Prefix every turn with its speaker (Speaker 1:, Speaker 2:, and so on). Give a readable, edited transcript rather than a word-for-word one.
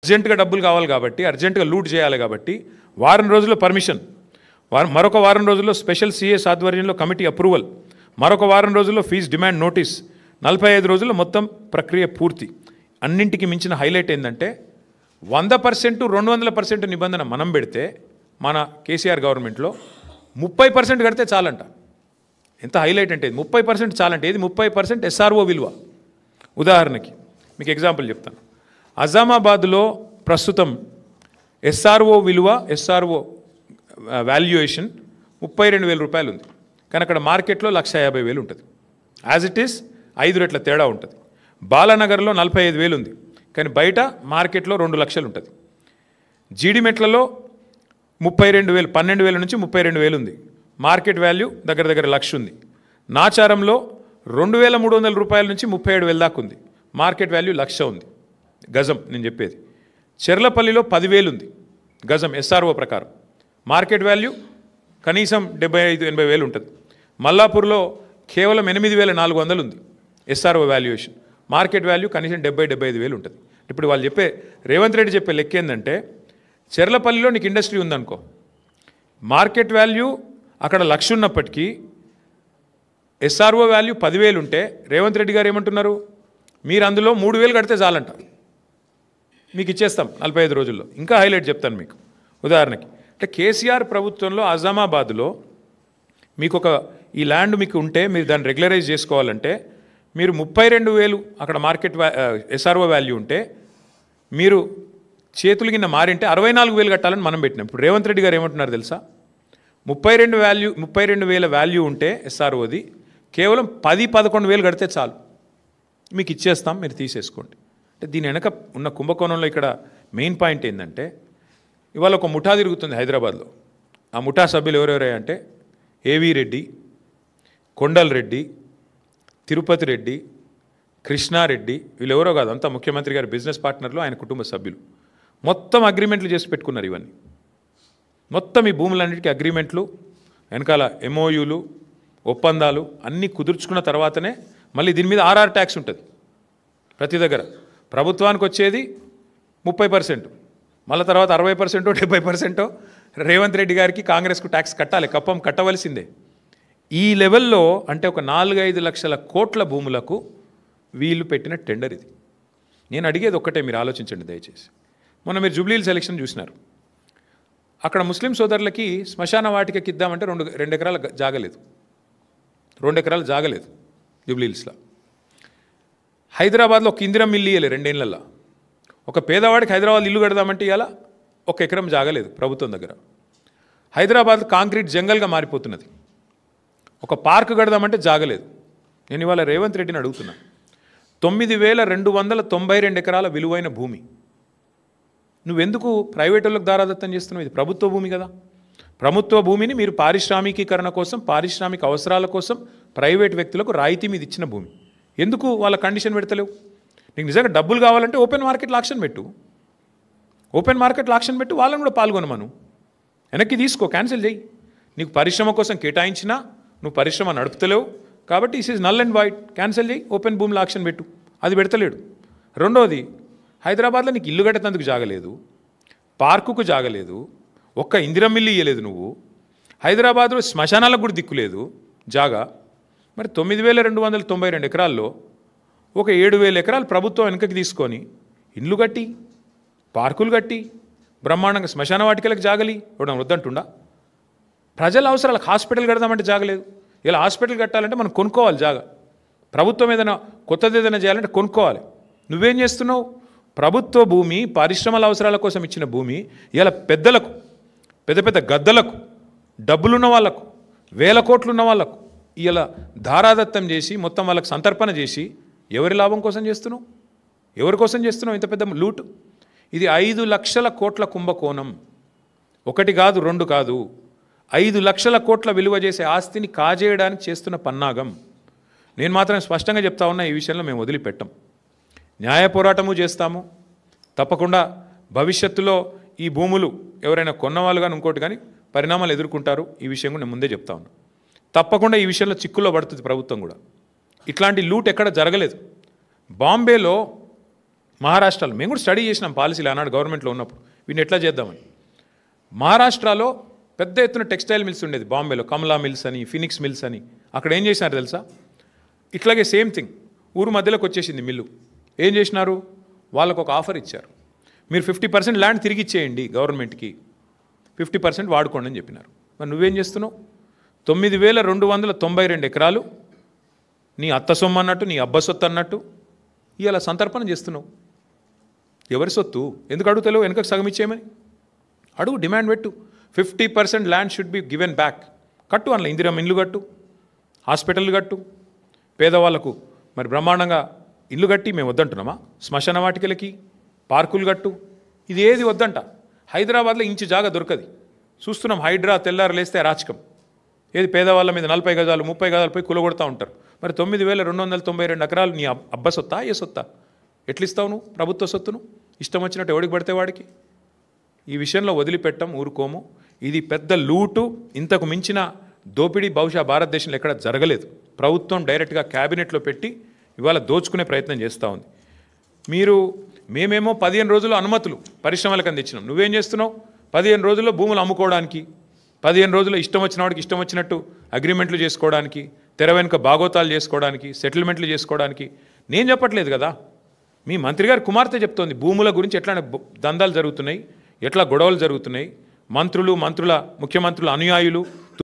Speaker 1: అర్జెంటుగా డబ్బులు కావాలి కాబట్టి అర్జెంటుగా లూట్ చేయాలి కాబట్టి వారం రోజుల్లో పర్మిషన్, మరొక వారం రోజుల్లో స్పెషల్ సిఎస్ ఆధ్వర్యంలో కమిటీ అప్రూవల్, మరొక వారం రోజుల్లో ఫీజు డిమాండ్ నోటీస్, 45 రోజుల్లో మొత్తం ప్రక్రియ పూర్తి. అన్నింటికి మించిన హైలైట్ ఏంటంటే 100% 200% నిబంధన మనం పెడితే మన కేసీఆర్ గవర్నమెంట్లో 30% కడితే చాలంట. ఎంత హైలైట్ అంటే 30% చాలంటే ఏది 30% ఎస్ఆర్ఓ విలువ. ఉదాహరణకి మీకు ఎగ్జాంపుల్ చెప్తాను. అజామాబాద్లో ప్రస్తుతం ఎస్ఆర్ఓ విలువ, ఎస్ఆర్ఓ వాల్యుయేషన్ 32,000 రూపాయలు ఉంది. కానీ అక్కడ మార్కెట్లో 150,000 ఉంటుంది. యాజ్ ఇట్ ఈస్ 5 రెట్ల తేడా ఉంటుంది. బాలానగర్లో 45,000 ఉంది, కానీ బయట మార్కెట్లో 2 లక్షలు ఉంటుంది. జీడిమెట్లలో 32,000, 12,000 నుంచి 32,000 ఉంది. మార్కెట్ వాల్యూ దగ్గర దగ్గర 1,00,000 ఉంది. నాచారంలో 2,300 రూపాయల నుంచి 37,000 దాకా ఉంది. మార్కెట్ వాల్యూ 1,00,000 ఉంది గజం. నేను చెప్పేది చెర్లపల్లిలో 10,000 ఉంది గజం ఎస్ఆర్ఓ ప్రకారం. మార్కెట్ వాల్యూ కనీసం 75,000-80,000 ఉంటుంది. మల్లాపూర్లో కేవలం 8,400 ఉంది ఎస్ఆర్ఓ వాల్యుయేషన్. మార్కెట్ వాల్యూ కనీసం 70,000-75,000 ఉంటుంది. ఇప్పుడు వాళ్ళు చెప్పే రేవంత్ రెడ్డి చెప్పే లెక్క ఏంటంటే, చెర్లపల్లిలో నీకు ఇండస్ట్రీ ఉందనుకో, మార్కెట్ వాల్యూ అక్కడ 1,00,000 ఉన్నప్పటికీ ఎస్ఆర్ఓ వాల్యూ 10,000 ఉంటే రేవంత్ రెడ్డి గారు ఏమంటున్నారు, మీరు అందులో 3,000 కడితే చాలంట, మీకు ఇచ్చేస్తాం 45 రోజుల్లో. ఇంకా హైలైట్ చెప్తాను మీకు. ఉదాహరణకి అంటే కేసీఆర్ ప్రభుత్వంలో అజామాబాద్లో మీకు ఈ ల్యాండ్ మీకు ఉంటే మీరు దాన్ని రెగ్యులరైజ్ చేసుకోవాలంటే మీరు 32,000 అక్కడ మార్కెట్ ఎస్ఆర్ఓ వాల్యూ ఉంటే మీరు చేతులు కింద మారింటే 64,000 కట్టాలని మనం పెట్టినాం. ఇప్పుడు రేవంత్ రెడ్డి గారు ఏమంటున్నారు తెలుసా, 32,000 వాల్యూ ఉంటే ఎస్ఆర్ఓది కేవలం 10-11,000 కడితే చాలు, మీకు ఇచ్చేస్తాం, మీరు తీసేసుకోండి. అంటే దీని వెనక ఉన్న కుంభకోణంలో ఇక్కడ మెయిన్ పాయింట్ ఏంటంటే, ఇవాళ ఒక ముఠా తిరుగుతుంది హైదరాబాద్లో. ఆ ముఠా సభ్యులు ఎవరెవరే అంటే ఏవీ రెడ్డి, కొండల్ రెడ్డి, తిరుపతి రెడ్డి, కృష్ణారెడ్డి, వీళ్ళు ఎవరో కాదు, అంతా ముఖ్యమంత్రి గారి బిజినెస్ పార్ట్నర్లు, ఆయన కుటుంబ సభ్యులు. మొత్తం అగ్రిమెంట్లు చేసి పెట్టుకున్నారు. ఇవన్నీ మొత్తం ఈ భూములన్నిటికీ అగ్రిమెంట్లు, వెనకాల ఎంఓయూలు, ఒప్పందాలు అన్నీ కుదుర్చుకున్న తర్వాతనే మళ్ళీ దీని మీద ఆర్ఆర్ ట్యాక్స్ ఉంటుంది. ప్రతి దగ్గర ప్రభుత్వానికి వచ్చేది 30%, మళ్ళీ తర్వాత 60%, 70% రేవంత్ రెడ్డి గారికి, కాంగ్రెస్కు ట్యాక్స్ కట్టాలి, కప్పం కట్టవలసిందే. ఈ లెవెల్లో అంటే ఒక 4-5 లక్షల కోట్ల భూములకు వీళ్ళు పెట్టిన టెండర్ ఇది. నేను అడిగేది ఒక్కటే, మీరు ఆలోచించండి దయచేసి. మొన్న మీరు జూబ్లీహిల్స్ ఎలక్షన్ చూసినారు. అక్కడ ముస్లిం సోదరులకి శ్మశాన వాటికకి ఇద్దామంటే 2 ఎకరాల జాగలేదు, 2 ఎకరాలు జాగలేదు జూబ్లీహిల్స్లో. హైదరాబాద్లో ఒక ఇందిరం ఇల్లు ఇవ్వలేదు 2 ఏళ్లలో. ఒక పేదవాడికి హైదరాబాద్ ఇల్లు కడదామంటే ఇవాళ 1 ఎకరం జాగలేదు ప్రభుత్వం దగ్గర. హైదరాబాద్ కాంక్రీట్ జంగల్గా మారిపోతున్నది. ఒక పార్క్ కడదామంటే జాగలేదు. నేను ఇవాళ రేవంత్ రెడ్డిని అడుగుతున్నా, 9,292 ఎకరాల విలువైన భూమి నువ్వెందుకు ప్రైవేట్ వాళ్ళకి దారాదత్తం చేస్తున్నావు? ఇది ప్రభుత్వ భూమి కదా. ప్రభుత్వ భూమిని మీరు పారిశ్రామికీకరణ కోసం, పారిశ్రామిక అవసరాల కోసం ప్రైవేట్ వ్యక్తులకు రాయితీ మీద ఇచ్చిన భూమి ఎందుకు వాళ్ళ కండిషన్ పెడతలేవు? నీకు నిజంగా డబ్బులు కావాలంటే ఓపెన్ మార్కెట్లో ఆక్షన్ పెట్టు, ఓపెన్ మార్కెట్లో ఆక్షన్ పెట్టు, వాళ్ళని కూడా పాల్గొనమను, వెనక్కి తీసుకో, క్యాన్సిల్ చేయి. నీకు పరిశ్రమ కోసం కేటాయించినా నువ్వు పరిశ్రమ నడుపుతలేవు కాబట్టి is is null and wide, cancel చేయి, ఓపెన్ భూమిలో ఆక్షన్ పెట్టు. అది పెడతలేడు. రెండోది, హైదరాబాద్లో నీకు ఇల్లు కట్టేందుకు జాగలేదు, పార్కుకు జాగలేదు, ఒక్క ఇందిరం ఇల్లు ఇయ్యలేదు నువ్వు. హైదరాబాద్లో శ్మశానాలకు కూడా దిక్కులేదు జాగా. మరి 9,292 ఎకరాల్లో ఒక 7,000 ఎకరాలు ప్రభుత్వం వెనకకి తీసుకొని ఇండ్లు కట్టి, పార్కులు కట్టి, బ్రహ్మాండంగా శ్మశాన వాటికలకు జాగలి ఇవ్వడం వద్దంటుండా? ప్రజల అవసరాలకు హాస్పిటల్ కడదామంటే జాగలేదు. ఇలా హాస్పిటల్ కట్టాలంటే మనం కొనుక్కోవాలి జాగా. ప్రభుత్వం ఏదైనా కొత్తది ఏదైనా చేయాలంటే కొనుక్కోవాలి. నువ్వేం చేస్తున్నావు? ప్రభుత్వ భూమి, పరిశ్రమల అవసరాల కోసం ఇచ్చిన భూమి ఇలా పెద్దలకు, పెద్ద పెద్ద గద్దలకు, డబ్బులున్న వాళ్ళకు, 1,000 కోట్లు ఉన్న వాళ్ళకు ఇలా ధారాదత్తం చేసి మొత్తం వాళ్ళకి సంతర్పణ చేసి ఎవరి లాభం కోసం చేస్తున్నావు? ఎవరి కోసం చేస్తున్నావు ఇంత పెద్ద లూటు? ఇది 5 లక్షల కోట్ల కుంభకోణం. 1 కాదు, 2 కాదు, 5 లక్షల కోట్ల విలువ చేసే ఆస్తిని కాజేయడానికి చేస్తున్న పన్నాగం. నేను మాత్రం స్పష్టంగా చెప్తా ఉన్నా, ఈ విషయంలో మేము వదిలిపెట్టాం. న్యాయ పోరాటము చేస్తాము తప్పకుండా. భవిష్యత్తులో ఈ భూములు ఎవరైనా కొన్నవాళ్ళు కానీ ఇంకోటి కానీ పరిణామాలు ఎదుర్కొంటారు. ఈ విషయం కూడా నేను ముందే చెప్తా ఉన్నా. తప్పకుండా ఈ విషయంలో చిక్కుల్లో పడుతుంది ప్రభుత్వం కూడా. ఇట్లాంటి లూట్ ఎక్కడ జరగలేదు. బాంబేలో మహారాష్ట్రలో మేము కూడా స్టడీ చేసినాం పాలసీలు ఆనాడు గవర్నమెంట్లో ఉన్నప్పుడు వీటిని ఎట్లా చేద్దామని. మహారాష్ట్రలో పెద్ద ఎత్తున టెక్స్టైల్ మిల్స్ ఉండేది బాంబేలో, కమలా మిల్స్ అని, ఫినిక్స్ మిల్స్ అని. అక్కడ ఏం చేసినారు తెలుసా? ఇట్లాగే సేమ్ థింగ్ ఊరు మధ్యలోకి వచ్చేసింది మిల్లు. ఏం చేసినారు? వాళ్ళకు ఒక ఆఫర్ ఇచ్చారు, మీరు 50% ల్యాండ్ తిరిగి ఇచ్చేయండి గవర్నమెంట్కి, 50% వాడుకోండి అని చెప్పినారు. మరి నువ్వేం చేస్తున్నావు? 9,292 ఎకరాలు నీ అత్త సొమ్ము అన్నట్టు, నీ అబ్బ సొత్తు అన్నట్టు ఇలా సంతర్పణ చేస్తున్నావు. ఎవరి సొత్తు? ఎందుకు అడుగుతలేవు? వెనకకు సగం ఇచ్చేయమని అడుగు, డిమాండ్ పెట్టు. 50% land should be given back. కట్టు, అందులో ఇందిరమ్మ ఇల్లు కట్టు, హాస్పిటల్ కట్టు, పేదవాళ్ళకు మరి బ్రహ్మాండంగా ఇల్లు కట్టి మేము వద్దంటున్నామా? శ్మశాన వాటికలకి పార్కులు కట్టు. ఇది ఏది వద్దంట. హైదరాబాద్లో ఇంచు జాగా దొరకది. చూస్తున్నాం, హైడ్రా తెల్లారు లేస్తే రాచకం. ఏది పేదవాళ్ళ మీద 40 గజాలు 30 గజాలు పోయి కులగొడతా ఉంటారు. మరి 9,292 ఎకరాలు నీ అబ్బ సొత్తా ఏ సొత్తా? ఎట్లిస్తావు నువ్వు ప్రభుత్వ సొత్తును? ఇష్టం వచ్చినట్టు ఎవడికి పడితే వాడికి. ఈ విషయంలో వదిలిపెట్టం, ఊరుకోము. ఇది పెద్ద లూటు. ఇంతకు మించిన దోపిడీ బహుశా భారతదేశంలో ఎక్కడ జరగలేదు. ప్రభుత్వం డైరెక్ట్గా క్యాబినెట్లో పెట్టి ఇవాళ దోచుకునే ప్రయత్నం చేస్తూ ఉంది. మేమేమో 15 రోజుల్లో అనుమతులు పరిశ్రమలకు అందించినాం. నువ్వేం చేస్తున్నావు? 15 రోజుల్లో భూములు అమ్ముకోవడానికి, 15 రోజుల్లో ఇష్టం వచ్చిన వాడికి ఇష్టం వచ్చినట్టు అగ్రిమెంట్లు చేసుకోవడానికి, తెర వెనుక బాగోతాలు చేసుకోవడానికి, సెటిల్మెంట్లు చేసుకోవడానికి. నేను చెప్పట్లేదు కదా, మీ మంత్రి గారి కుమార్తె చెప్తోంది భూముల గురించి ఎట్లా దందాలు జరుగుతున్నాయి, ఎట్లా గొడవలు జరుగుతున్నాయి. ముఖ్యమంత్రుల అనుయాయులు